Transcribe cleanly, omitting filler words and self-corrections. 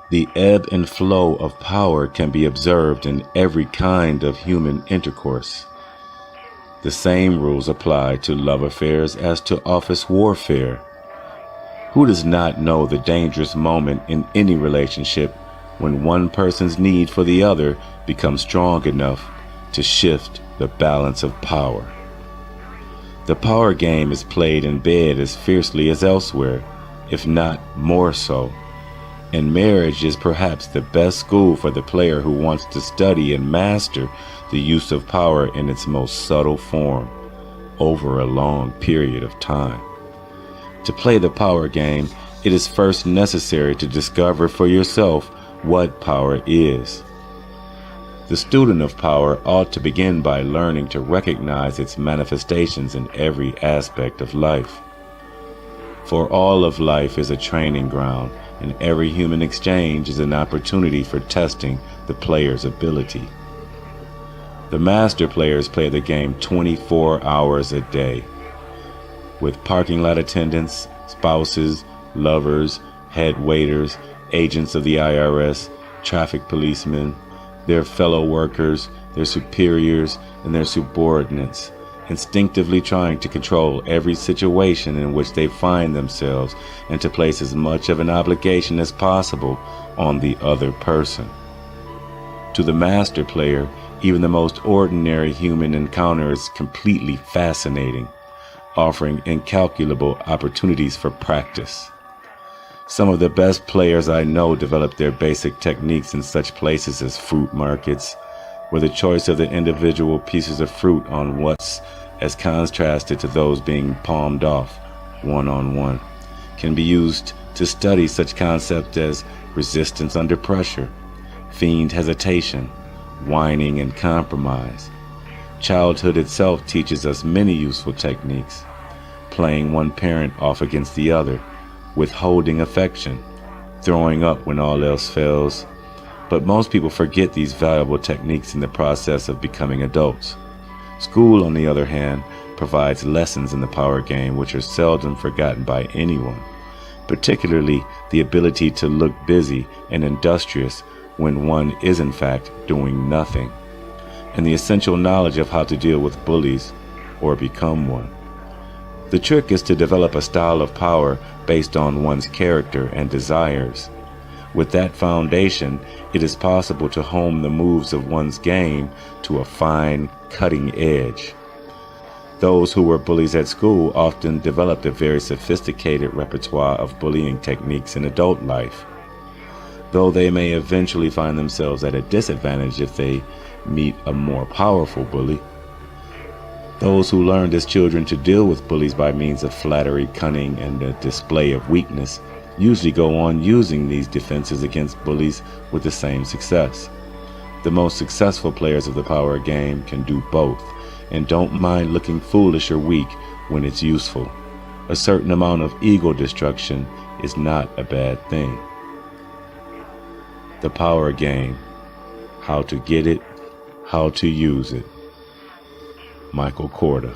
The ebb and flow of power can be observed in every kind of human intercourse. The same rules apply to love affairs as to office warfare. Who does not know the dangerous moment in any relationship when one person's need for the other becomes strong enough to shift the balance of power? The power game is played in bed as fiercely as elsewhere, if not more so. And marriage is perhaps the best school for the player who wants to study and master the use of power in its most subtle form over a long period of time. To play the power game, it is first necessary to discover for yourself what power is. The student of power ought to begin by learning to recognize its manifestations in every aspect of life. For all of life is a training ground, and every human exchange is an opportunity for testing the player's ability. The master players play the game 24 hours a day, with parking lot attendants, spouses, lovers, head waiters, agents of the IRS, traffic policemen, their fellow workers, their superiors, and their subordinates, instinctively trying to control every situation in which they find themselves and to place as much of an obligation as possible on the other person. To the master player, even the most ordinary human encounter is completely fascinating, offering incalculable opportunities for practice. Some of the best players I know develop their basic techniques in such places as fruit markets, where the choice of the individual pieces of fruit on what's as contrasted to those being palmed off one-on-one can be used to study such concepts as resistance under pressure, feigned hesitation, whining and compromise. Childhood itself teaches us many useful techniques: playing one parent off against the other, withholding affection, throwing up when all else fails. But most people forget these valuable techniques in the process of becoming adults. School, on the other hand, provides lessons in the power game which are seldom forgotten by anyone, particularly the ability to look busy and industrious when one is in fact doing nothing, and the essential knowledge of how to deal with bullies or become one. The trick is to develop a style of power based on one's character and desires. With that foundation, it is possible to hone the moves of one's game to a fine, cutting edge. Those who were bullies at school often developed a very sophisticated repertoire of bullying techniques in adult life, though they may eventually find themselves at a disadvantage if they meet a more powerful bully. Those who learned as children to deal with bullies by means of flattery, cunning, and the display of weakness usually go on using these defenses against bullies with the same success. The most successful players of the power game can do both, and don't mind looking foolish or weak when it's useful. A certain amount of ego destruction is not a bad thing. The power game: how to get it, how to use it. Michael Corda.